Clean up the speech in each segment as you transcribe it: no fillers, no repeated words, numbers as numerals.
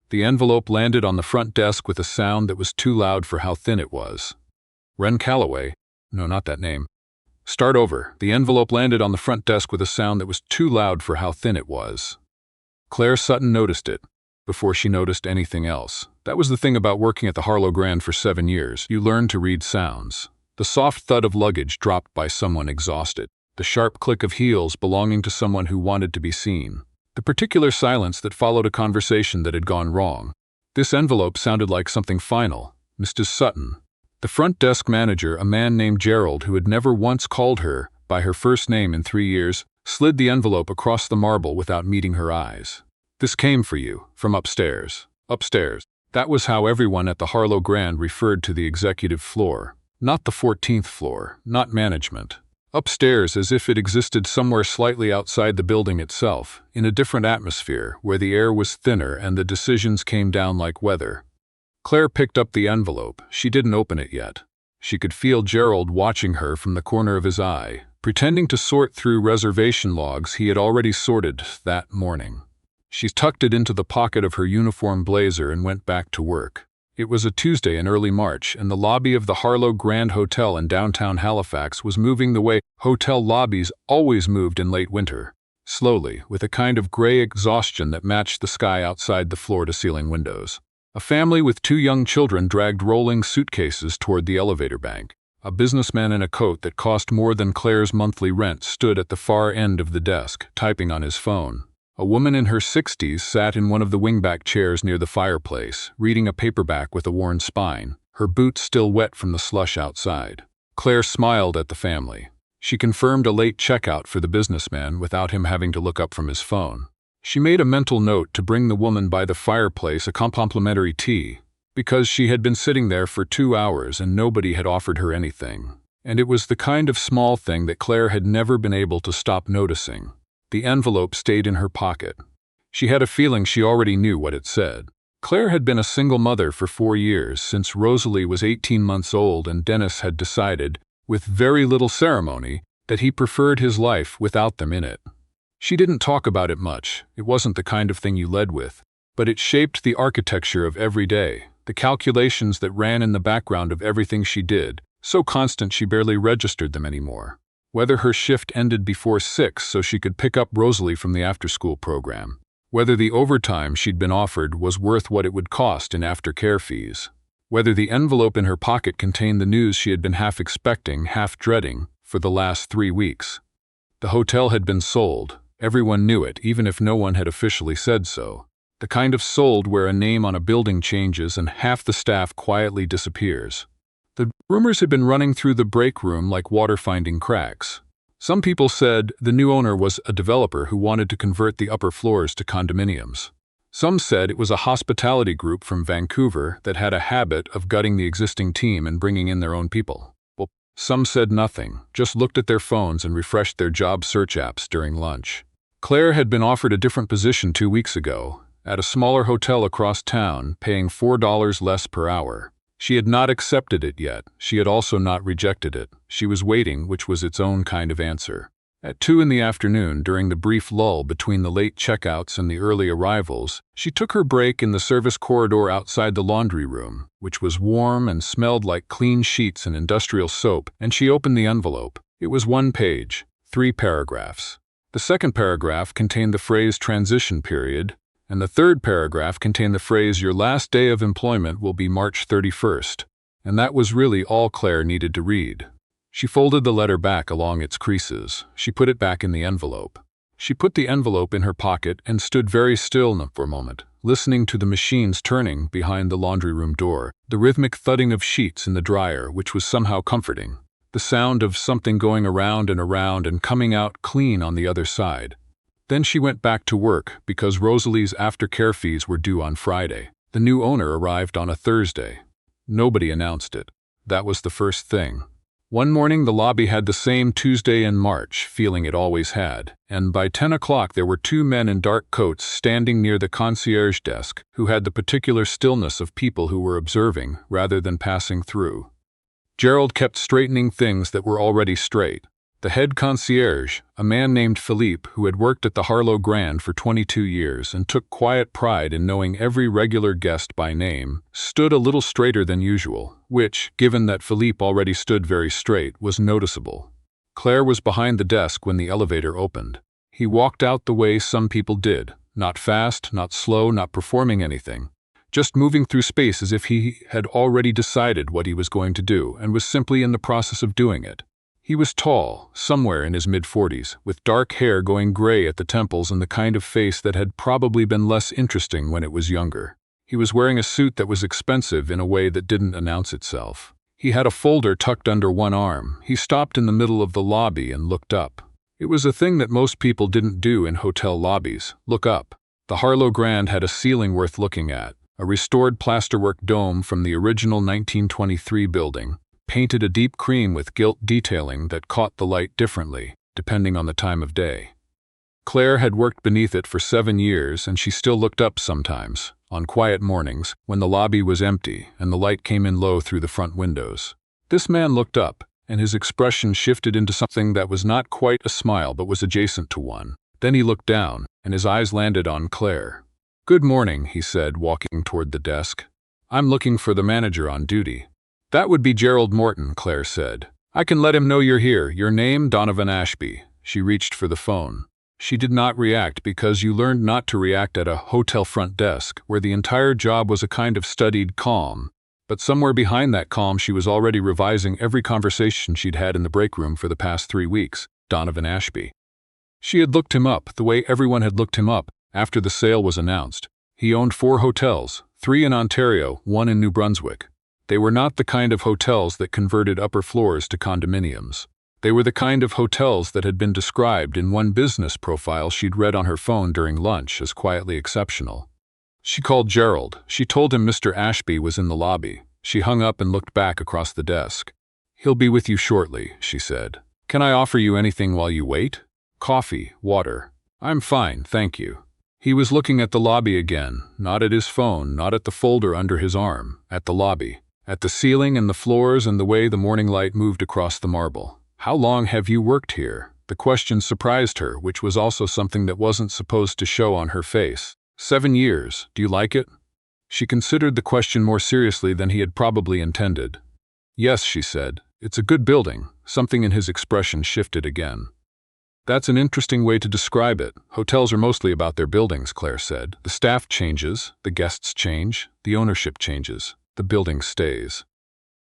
The envelope landed on the front desk with a sound that was too loud for how thin it was. Wren Calloway? No, not that name. Start over. The envelope landed on the front desk with a sound that was too loud for how thin it was. Claire Sutton noticed it, before she noticed anything else. That was the thing about working at the Harlow Grand for 7 years. You learned to read sounds. The soft thud of luggage dropped by someone exhausted. The sharp click of heels belonging to someone who wanted to be seen. The particular silence that followed a conversation that had gone wrong. This envelope sounded like something final. Mrs. Sutton. The front desk manager, a man named Gerald who had never once called her by her first name in 3 years, slid the envelope across the marble without meeting her eyes. This came for you, from upstairs. Upstairs. That was how everyone at the Harlow Grand referred to the executive floor. Not the 14th floor, not management. Upstairs, as if it existed somewhere slightly outside the building itself, in a different atmosphere, where the air was thinner and the decisions came down like weather. Claire picked up the envelope. She didn't open it yet. She could feel Gerald watching her from the corner of his eye, pretending to sort through reservation logs he had already sorted that morning. She tucked it into the pocket of her uniform blazer and went back to work. It was a Tuesday in early March, and the lobby of the Harlow Grand Hotel in downtown Halifax was moving the way hotel lobbies always moved in late winter. Slowly, with a kind of gray exhaustion that matched the sky outside the floor-to-ceiling windows. A family with 2 young children dragged rolling suitcases toward the elevator bank. A businessman in a coat that cost more than Claire's monthly rent stood at the far end of the desk, typing on his phone. A woman in her 60s sat in one of the wingback chairs near the fireplace, reading a paperback with a worn spine, her boots still wet from the slush outside. Claire smiled at the family. She confirmed a late checkout for the businessman without him having to look up from his phone. She made a mental note to bring the woman by the fireplace a complimentary tea, because she had been sitting there for 2 hours and nobody had offered her anything. And it was the kind of small thing that Claire had never been able to stop noticing. The envelope stayed in her pocket. She had a feeling she already knew what it said. Claire had been a single mother for 4 years, since Rosalie was 18 months old, and Dennis had decided, with very little ceremony, that he preferred his life without them in it. She didn't talk about it much. It wasn't the kind of thing you led with, but it shaped the architecture of every day, the calculations that ran in the background of everything she did, so constant she barely registered them anymore. Whether her shift ended before 6 so she could pick up Rosalie from the after-school program. Whether the overtime she'd been offered was worth what it would cost in after-care fees. Whether the envelope in her pocket contained the news she had been half expecting, half dreading, for the last 3 weeks. The hotel had been sold. Everyone knew it, even if no one had officially said so. The kind of sold where a name on a building changes and half the staff quietly disappears. The rumors had been running through the break room like water finding cracks. Some people said the new owner was a developer who wanted to convert the upper floors to condominiums. Some said it was a hospitality group from Vancouver that had a habit of gutting the existing team and bringing in their own people. Well, some said nothing, just looked at their phones and refreshed their job search apps during lunch. Claire had been offered a different position 2 weeks ago, at a smaller hotel across town, paying $4 less per hour. She had not accepted it yet. She had also not rejected it. She was waiting, which was its own kind of answer. At 2 in the afternoon, during the brief lull between the late checkouts and the early arrivals, she took her break in the service corridor outside the laundry room, which was warm and smelled like clean sheets and industrial soap, and she opened the envelope. It was 1 page, 3 paragraphs. The second paragraph contained the phrase transition period, and the third paragraph contained the phrase your last day of employment will be March 31st, and that was really all Claire needed to read. She folded the letter back along its creases. She put it back in the envelope. She put the envelope in her pocket and stood very still for a moment, listening to the machines turning behind the laundry room door, the rhythmic thudding of sheets in the dryer, which was somehow comforting, the sound of something going around and coming out clean on the other side. Then she went back to work because Rosalie's aftercare fees were due on Friday. The new owner arrived on a Thursday. Nobody announced it. That was the first thing. One morning the lobby had the same Tuesday in March feeling it always had, and by 10 o'clock there were 2 men in dark coats standing near the concierge desk who had the particular stillness of people who were observing rather than passing through. Gerald kept straightening things that were already straight. The head concierge, a man named Philippe who had worked at the Harlow Grand for 22 years and took quiet pride in knowing every regular guest by name, stood a little straighter than usual, which, given that Philippe already stood very straight, was noticeable. Claire was behind the desk when the elevator opened. He walked out the way some people did, not fast, not slow, not performing anything, just moving through space as if he had already decided what he was going to do and was simply in the process of doing it. He was tall, somewhere in his mid-40s, with dark hair going gray at the temples and the kind of face that had probably been less interesting when it was younger. He was wearing a suit that was expensive in a way that didn't announce itself. He had a folder tucked under one arm. He stopped in the middle of the lobby and looked up. It was a thing that most people didn't do in hotel lobbies, look up. The Harlow Grand had a ceiling worth looking at, a restored plasterwork dome from the original 1923 building, painted a deep cream with gilt detailing that caught the light differently, depending on the time of day. Claire had worked beneath it for 7 years, and she still looked up sometimes, on quiet mornings, when the lobby was empty and the light came in low through the front windows. This man looked up, and his expression shifted into something that was not quite a smile but was adjacent to one. Then he looked down, and his eyes landed on Claire. "Good morning," he said, walking toward the desk. "I'm looking for the manager on duty." "That would be Gerald Morton," Claire said. "I can let him know you're here. Your name, Donovan Ashby." She reached for the phone. She did not react because you learned not to react at a hotel front desk, where the entire job was a kind of studied calm. But somewhere behind that calm she was already revising every conversation she'd had in the break room for the past 3 weeks. Donovan Ashby. She had looked him up, the way everyone had looked him up, after the sale was announced. He owned 4 hotels, 3 in Ontario, 1 in New Brunswick. They were not the kind of hotels that converted upper floors to condominiums. They were the kind of hotels that had been described in one business profile she'd read on her phone during lunch as quietly exceptional. She called Gerald. She told him Mr. Ashby was in the lobby. She hung up and looked back across the desk. "He'll be with you shortly," she said. "Can I offer you anything while you wait? Coffee, water?" "I'm fine, thank you." He was looking at the lobby again, not at his phone, not at the folder under his arm, at the lobby, at the ceiling and the floors and the way the morning light moved across the marble. "How long have you worked here?" The question surprised her, which was also something that wasn't supposed to show on her face. 7 years. Do you like it?" She considered the question more seriously than he had probably intended. "Yes," she said. "It's a good building." Something in his expression shifted again. "That's an interesting way to describe it. Hotels are mostly about their buildings," Claire said. "The staff changes, the guests change, the ownership changes, the building stays."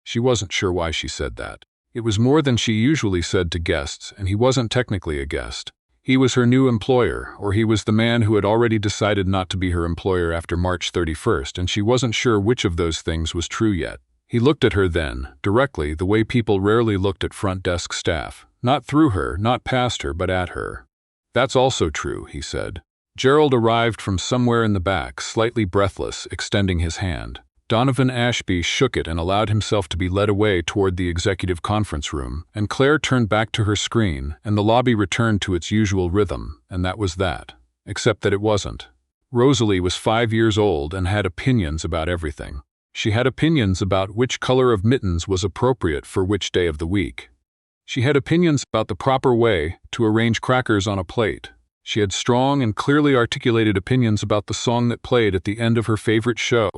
She wasn't sure why she said that. It was more than she usually said to guests, and he wasn't technically a guest. He was her new employer, or he was the man who had already decided not to be her employer after March 31st, and she wasn't sure which of those things was true yet. He looked at her then, directly, the way people rarely looked at front desk staff. Not through her, not past her, but at her. "That's also true," he said. Gerald arrived from somewhere in the back, slightly breathless, extending his hand. Donovan Ashby shook it and allowed himself to be led away toward the executive conference room, and Claire turned back to her screen, and the lobby returned to its usual rhythm, and that was that. Except that it wasn't. Rosalie was 5 years old and had opinions about everything. She had opinions about which color of mittens was appropriate for which day of the week. She had opinions about the proper way to arrange crackers on a plate. She had strong and clearly articulated opinions about the song that played at the end of her favorite show,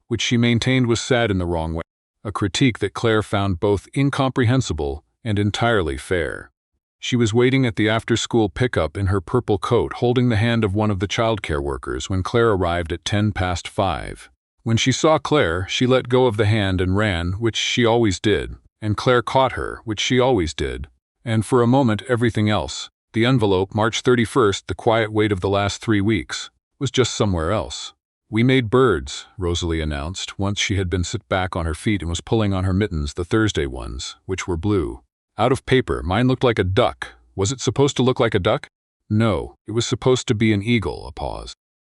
which she maintained was sad in the wrong way, a critique that Claire found both incomprehensible and entirely fair. She was waiting at the after-school pickup in her purple coat, holding the hand of one of the childcare workers when Claire arrived at 5:10. When she saw Claire, she let go of the hand and ran, which she always did, and Claire caught her, which she always did, and for a moment everything else, the envelope, March 31st, the quiet wait of the last 3 weeks, was just somewhere else. "We made birds," Rosalie announced, once she had been sit back on her feet and was pulling on her mittens, the Thursday ones, which were blue. "Out of paper. Mine looked like a duck." "Was it supposed to look like a duck?" "No, it was supposed to be an eagle." A pause.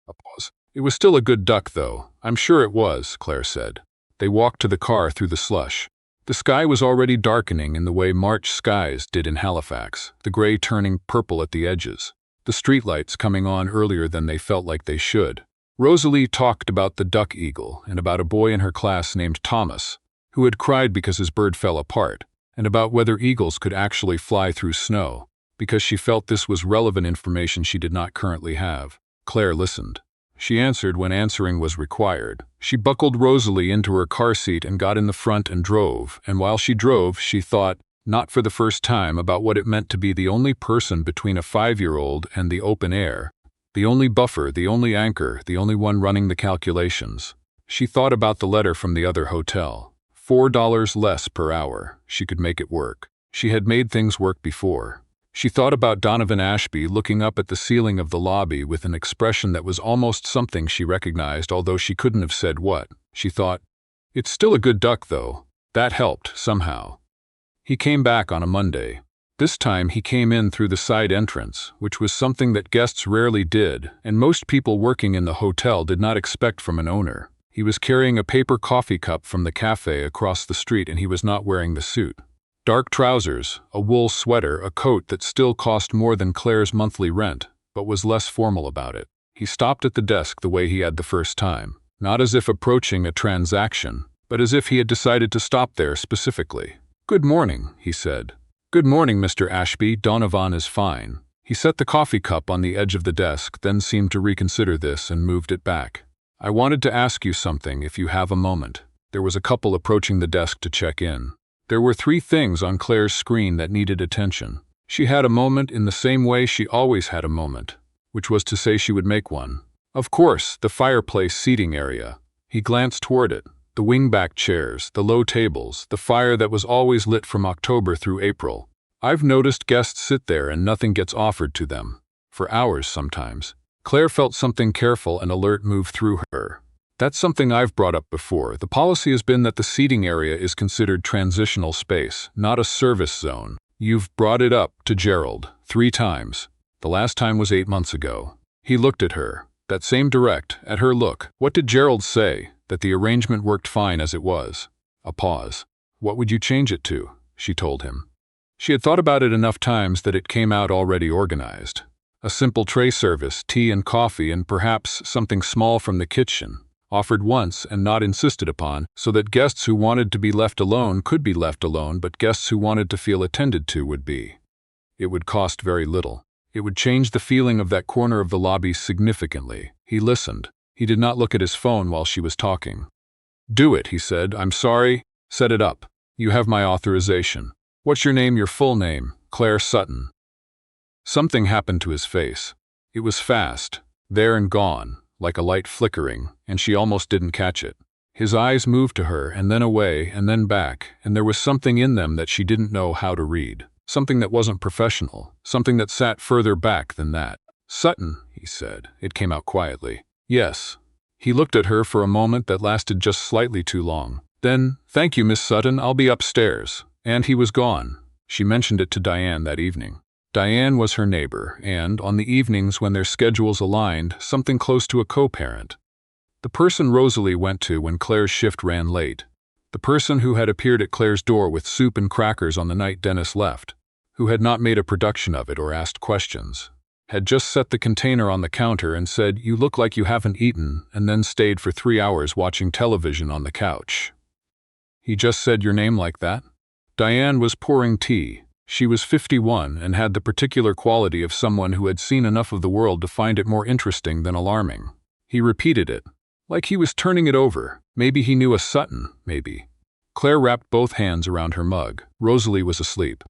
A pause. "It was still a good duck, though." "I'm sure it was," Claire said. They walked to the car through the slush. The sky was already darkening in the way March skies did in Halifax, the gray turning purple at the edges, the streetlights coming on earlier than they felt like they should. Rosalie talked about the duck eagle and about a boy in her class named Thomas, who had cried because his bird fell apart, and about whether eagles could actually fly through snow, because she felt this was relevant information she did not currently have. Claire listened. She answered when answering was required. She buckled Rosalie into her car seat and got in the front and drove, and while she drove, she thought, not for the first time, about what it meant to be the only person between a 5-year-old and the open air, the only buffer, the only anchor, the only one running the calculations. She thought about the letter from the other hotel. $4 less per hour. She could make it work. She had made things work before. She thought about Donovan Ashby looking up at the ceiling of the lobby with an expression that was almost something she recognized, although she couldn't have said what. She thought, "It's still a good duck, though." That helped, somehow. He came back on a Monday. This time he came in through the side entrance, which was something that guests rarely did, and most people working in the hotel did not expect from an owner. He was carrying a paper coffee cup from the cafe across the street, and he was not wearing the suit. Dark trousers, a wool sweater, a coat that still cost more than Claire's monthly rent, but was less formal about it. He stopped at the desk the way he had the first time, not as if approaching a transaction, but as if he had decided to stop there specifically. "Good morning," he said. "Good morning, Mr. Ashby. Donovan is fine." He set the coffee cup on the edge of the desk, then seemed to reconsider this and moved it back. "I wanted to ask you something, if you have a moment." There was a couple approaching the desk to check in. There were 3 things on Claire's screen that needed attention. She had a moment in the same way she always had a moment, which was to say she would make one. Of course, the fireplace seating area. He glanced toward it. The wingback chairs, the low tables, the fire that was always lit from October through April. I've noticed guests sit there and nothing gets offered to them. For hours sometimes. Claire felt something careful and alert move through her. That's something I've brought up before. The policy has been that the seating area is considered transitional space, not a service zone. You've brought it up to Gerald 3 times. The last time was 8 months ago. He looked at her. That same direct, at her look. What did Gerald say? That the arrangement worked fine as it was. A pause. What would you change it to? She told him. She had thought about it enough times that it came out already organized. A simple tray service, tea and coffee, and perhaps something small from the kitchen. Offered once and not insisted upon, so that guests who wanted to be left alone could be left alone, but guests who wanted to feel attended to would be. It would cost very little. It would change the feeling of that corner of the lobby significantly. He listened. He did not look at his phone while she was talking. "Do it," he said. "I'm sorry. Set it up. You have my authorization. What's your name, your full name?" "Claire Sutton." Something happened to his face. It was fast, there and gone, like a light flickering, and she almost didn't catch it. His eyes moved to her, and then away, and then back, and there was something in them that she didn't know how to read. Something that wasn't professional, something that sat further back than that. "Sutton," he said. It came out quietly. "Yes." He looked at her for a moment that lasted just slightly too long. Then, "Thank you, Miss Sutton, I'll be upstairs." And he was gone. She mentioned it to Diane that evening. Diane was her neighbor, and, on the evenings when their schedules aligned, something close to a co-parent. The person Rosalie went to when Claire's shift ran late. The person who had appeared at Claire's door with soup and crackers on the night Dennis left, who had not made a production of it or asked questions, had just set the container on the counter and said, "You look like you haven't eaten," and then stayed for 3 hours watching television on the couch. He just said your name like that? Diane was pouring tea. She was 51 and had the particular quality of someone who had seen enough of the world to find it more interesting than alarming. He repeated it, like he was turning it over. Maybe he knew a Sutton, maybe. Claire wrapped both hands around her mug. Rosalie was asleep.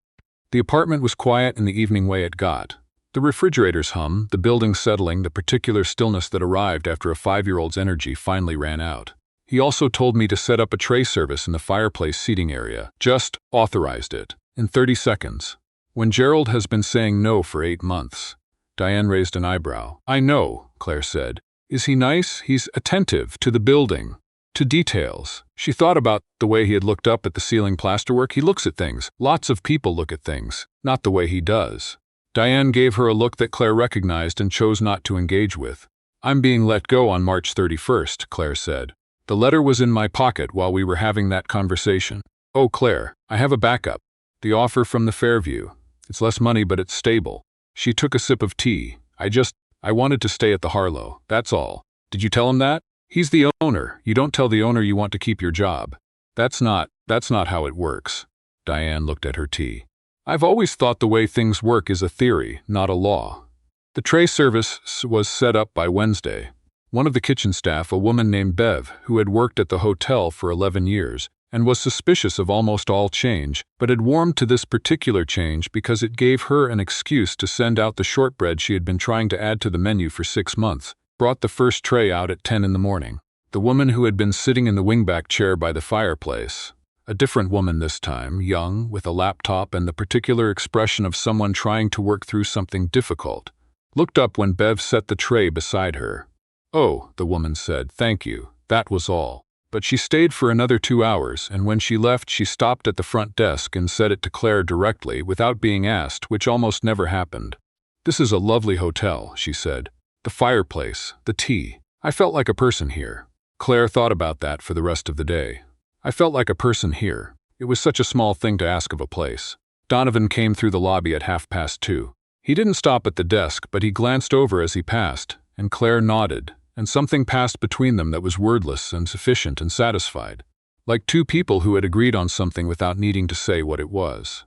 The apartment was quiet in the evening way it got. The refrigerator's hum, the building settling, the particular stillness that arrived after a 5-year-old's energy finally ran out. He also told me to set up a tray service in the fireplace seating area. Just authorized it. In 30 seconds. When Gerald has been saying no for 8 months. Diane raised an eyebrow. "I know," Claire said. "Is he nice? He's attentive to the building, to details." She thought about the way he had looked up at the ceiling plasterwork. He looks at things. Lots of people look at things, not the way he does. Diane gave her a look that Claire recognized and chose not to engage with. "I'm being let go on March 31st, Claire said. "The letter was in my pocket while we were having that conversation." "Oh, Claire, I have a backup. The offer from the Fairview. It's less money, but it's stable." She took a sip of tea. I wanted to stay at the Harlow, that's all." "Did you tell him that?" "He's the owner. You don't tell the owner you want to keep your job. That's not how it works." Diane looked at her tea. I've always thought the way things work is a theory, not a law. The tray service was set up by Wednesday. One of the kitchen staff, a woman named Bev, who had worked at the hotel for 11 years, and was suspicious of almost all change, but had warmed to this particular change because it gave her an excuse to send out the shortbread she had been trying to add to the menu for 6 months, brought the first tray out at 10 in the morning. The woman who had been sitting in the wingback chair by the fireplace, a different woman this time, young, with a laptop and the particular expression of someone trying to work through something difficult, looked up when Bev set the tray beside her. "Oh," the woman said, "thank you, that was all." But she stayed for another 2 hours, and when she left she stopped at the front desk and said it to Claire directly without being asked, which almost never happened. "This is a lovely hotel," she said. "The fireplace, the tea. I felt like a person here." Claire thought about that for the rest of the day. I felt like a person here. It was such a small thing to ask of a place. Donovan came through the lobby at 2:30. He didn't stop at the desk, but he glanced over as he passed, and Claire nodded, and something passed between them that was wordless and sufficient and satisfied, like two people who had agreed on something without needing to say what it was.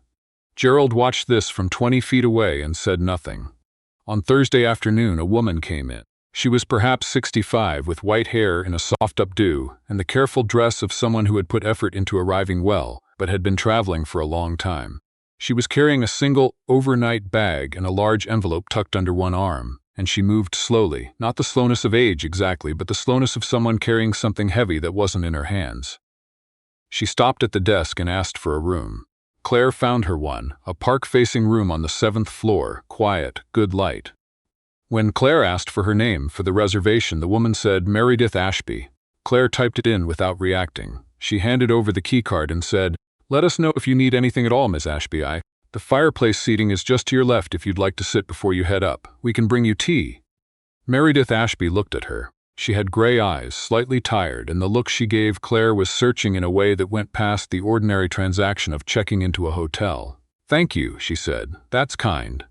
Gerald watched this from 20 feet away and said nothing. On Thursday afternoon, a woman came in. She was perhaps 65, with white hair in a soft updo, and the careful dress of someone who had put effort into arriving well, but had been traveling for a long time. She was carrying a single, overnight bag and a large envelope tucked under one arm, and she moved slowly, not the slowness of age exactly, but the slowness of someone carrying something heavy that wasn't in her hands. She stopped at the desk and asked for a room. Claire found her one, a park-facing room on the 7th floor, quiet, good light. When Claire asked for her name for the reservation, the woman said Meredith Ashby. Claire typed it in without reacting. She handed over the keycard and said, "Let us know if you need anything at all, Miss Ashby. The fireplace seating is just to your left if you'd like to sit before you head up. We can bring you tea." Meredith Ashby looked at her. She had gray eyes, slightly tired, and the look she gave Claire was searching in a way that went past the ordinary transaction of checking into a hotel. "Thank you," she said. "That's kind."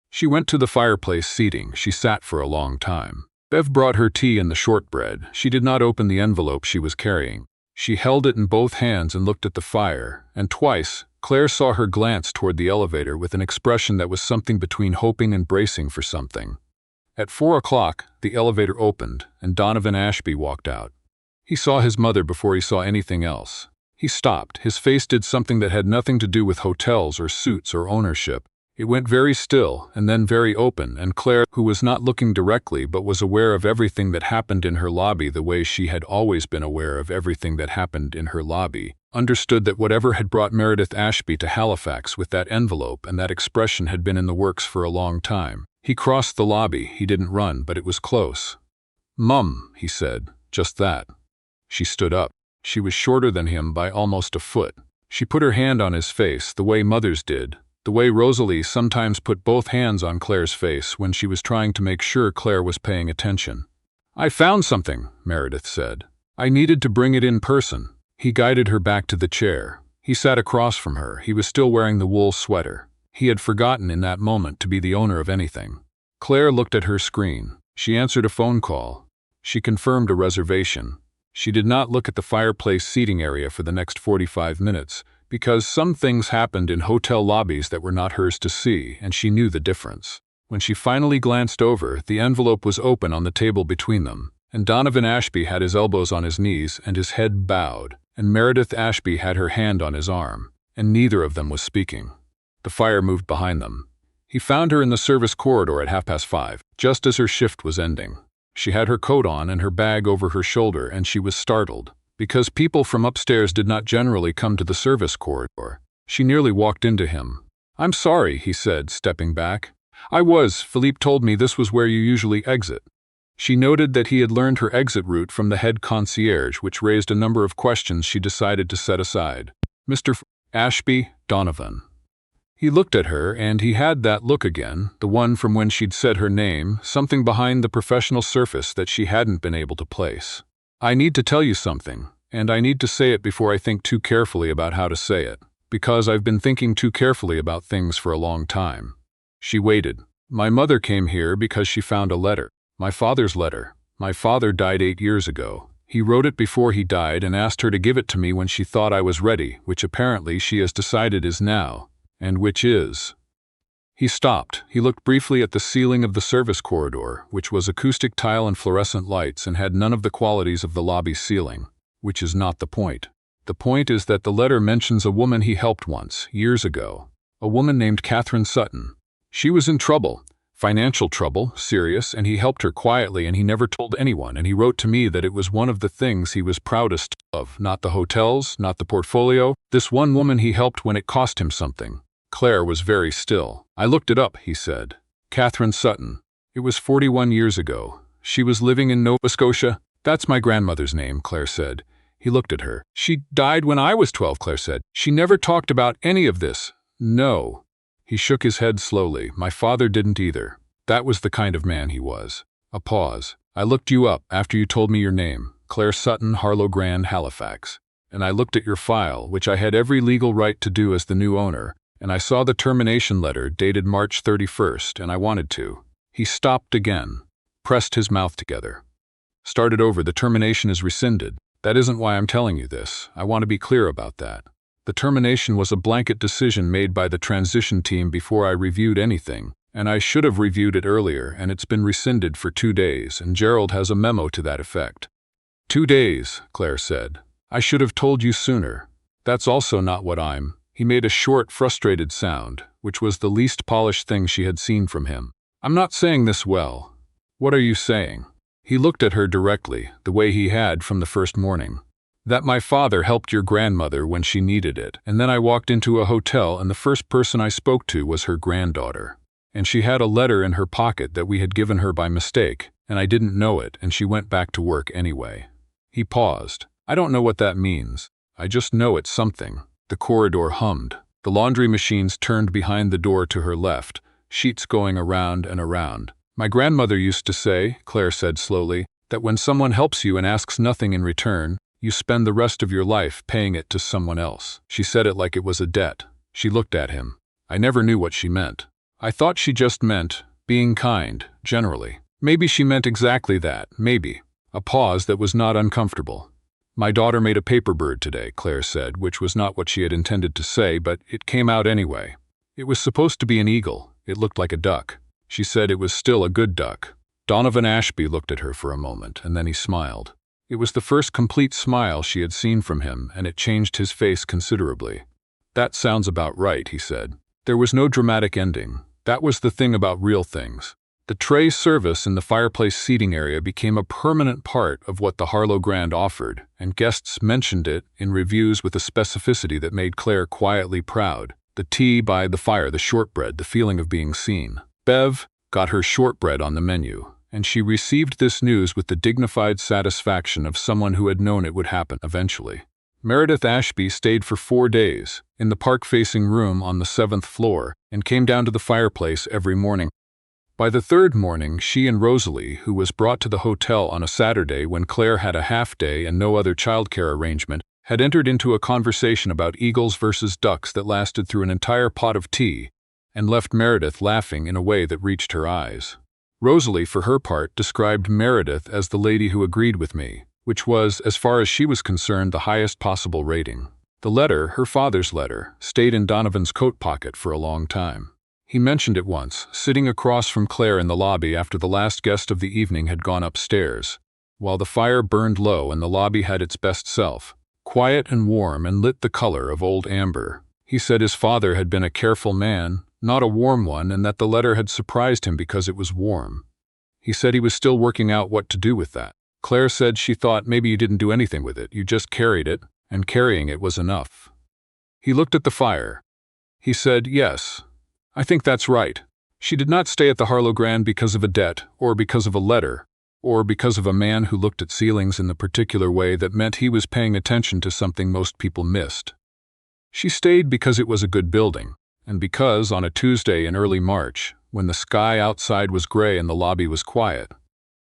She went to the fireplace seating. She sat for a long time. Bev brought her tea and the shortbread. She did not open the envelope she was carrying. She held it in both hands and looked at the fire, and twice Claire saw her glance toward the elevator with an expression that was something between hoping and bracing for something. At 4 o'clock, the elevator opened, and Donovan Ashby walked out. He saw his mother before he saw anything else. He stopped. His face did something that had nothing to do with hotels or suits or ownership. It went very still and then very open, and Claire, who was not looking directly but was aware of everything that happened in her lobby the way she had always been aware of everything that happened in her lobby, understood that whatever had brought Meredith Ashby to Halifax with that envelope and that expression had been in the works for a long time. He crossed the lobby. He didn't run, but it was close. "Mum," he said, "just that." She stood up. She was shorter than him by almost a foot. She put her hand on his face the way mothers did, the way Rosalie sometimes put both hands on Claire's face when she was trying to make sure Claire was paying attention. "I found something," Meredith said. "I needed to bring it in person." He guided her back to the chair. He sat across from her. He was still wearing the wool sweater. He had forgotten in that moment to be the owner of anything. Claire looked at her screen. She answered a phone call. She confirmed a reservation. She did not look at the fireplace seating area for the next 45 minutes, because some things happened in hotel lobbies that were not hers to see, and she knew the difference. When she finally glanced over, the envelope was open on the table between them, and Donovan Ashby had his elbows on his knees and his head bowed, and Meredith Ashby had her hand on his arm, and neither of them was speaking. The fire moved behind them. He found her in the service corridor at 5:30, just as her shift was ending. She had her coat on and her bag over her shoulder, and she was startled, because people from upstairs did not generally come to the service corridor. She nearly walked into him. "I'm sorry," he said, stepping back. Philippe told me this was where you usually exit." She noted that he had learned her exit route from the head concierge, which raised a number of questions she decided to set aside. "Mr. Ashby, Donovan." He looked at her, and he had that look again, the one from when she'd said her name, something behind the professional surface that she hadn't been able to place. "I need to tell you something, and I need to say it before I think too carefully about how to say it, because I've been thinking too carefully about things for a long time." She waited. "My mother came here because she found a letter. My father's letter. My father died 8 years ago. He wrote it before he died and asked her to give it to me when she thought I was ready, which apparently she has decided is now, and which is." He stopped. He looked briefly at the ceiling of the service corridor, which was acoustic tile and fluorescent lights and had none of the qualities of the lobby's ceiling, which is not the point. The point is that the letter mentions a woman he helped once, years ago, a woman named Catherine Sutton. She was in trouble. Financial trouble, serious, and he helped her quietly and he never told anyone, and he wrote to me that it was one of the things he was proudest of, not the hotels, not the portfolio, this one woman he helped when it cost him something. Claire was very still. "I looked it up," he said. "Catherine Sutton. It was 41 years ago. She was living in Nova Scotia." "That's my grandmother's name," Claire said. He looked at her. "She died when I was 12, Claire said. "She never talked about any of this." "No." He shook his head slowly. "My father didn't either. That was the kind of man he was." A pause. "I looked you up after you told me your name, Claire Sutton, Harlow Grand, Halifax. And I looked at your file, which I had every legal right to do as the new owner, and I saw the termination letter dated March 31st, and I wanted to." He stopped again, pressed his mouth together. "Started over. The termination is rescinded. That isn't why I'm telling you this. I want to be clear about that. The termination was a blanket decision made by the transition team before I reviewed anything, and I should have reviewed it earlier, and it's been rescinded for 2 days, and Gerald has a memo to that effect." 2 days, Claire said. "I should have told you sooner. That's also not what I'm—" He made a short, frustrated sound, which was the least polished thing she had seen from him. "I'm not saying this well. What are you saying?" He looked at her directly, the way he had from the first morning. "That my father helped your grandmother when she needed it, and then I walked into a hotel and the first person I spoke to was her granddaughter. And she had a letter in her pocket that we had given her by mistake, and I didn't know it, and she went back to work anyway." He paused. "I don't know what that means. I just know it's something." The corridor hummed. The laundry machines turned behind the door to her left, sheets going around and around. "My grandmother used to say," Claire said slowly, "that when someone helps you and asks nothing in return, you spend the rest of your life paying it to someone else." She said it like it was a debt. She looked at him. "I never knew what she meant. I thought she just meant being kind, generally. Maybe she meant exactly that, maybe." A pause that was not uncomfortable. "My daughter made a paper bird today," Claire said, which was not what she had intended to say, but it came out anyway. "It was supposed to be an eagle. It looked like a duck. She said it was still a good duck." Donovan Ashby looked at her for a moment, and then he smiled. It was the first complete smile she had seen from him, and it changed his face considerably. "That sounds about right," he said. There was no dramatic ending. That was the thing about real things. The tray service in the fireplace seating area became a permanent part of what the Harlow Grand offered, and guests mentioned it in reviews with a specificity that made Claire quietly proud. The tea by the fire, the shortbread, the feeling of being seen. Bev got her shortbread on the menu, and she received this news with the dignified satisfaction of someone who had known it would happen eventually. Meredith Ashby stayed for 4 days, in the park-facing room on the 7th floor, and came down to the fireplace every morning. By the 3rd morning, she and Rosalie, who was brought to the hotel on a Saturday when Claire had a half-day and no other childcare arrangement, had entered into a conversation about eagles versus ducks that lasted through an entire pot of tea, and left Meredith laughing in a way that reached her eyes. Rosalie, for her part, described Meredith as the lady who agreed with me, which was, as far as she was concerned, the highest possible rating. The letter, her father's letter, stayed in Donovan's coat pocket for a long time. He mentioned it once, sitting across from Claire in the lobby after the last guest of the evening had gone upstairs, while the fire burned low and the lobby had its best self, quiet and warm and lit the color of old amber. He said his father had been a careful man, not a warm one, and that the letter had surprised him because it was warm. He said he was still working out what to do with that. Claire said she thought maybe you didn't do anything with it, you just carried it, and carrying it was enough. He looked at the fire. He said, "Yes, I think that's right. She did not stay at the Harlow Grand because of a debt, or because of a letter, or because of a man who looked at ceilings in the particular way that meant he was paying attention to something most people missed. She stayed because it was a good building, and because, on a Tuesday in early March, when the sky outside was gray and the lobby was quiet,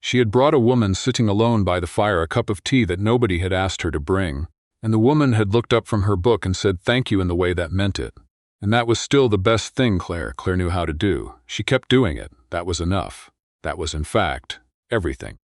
she had brought a woman sitting alone by the fire a cup of tea that nobody had asked her to bring, and the woman had looked up from her book and said thank you in the way that meant it. And that was still the best thing Claire knew how to do. She kept doing it. That was enough. That was, in fact, everything.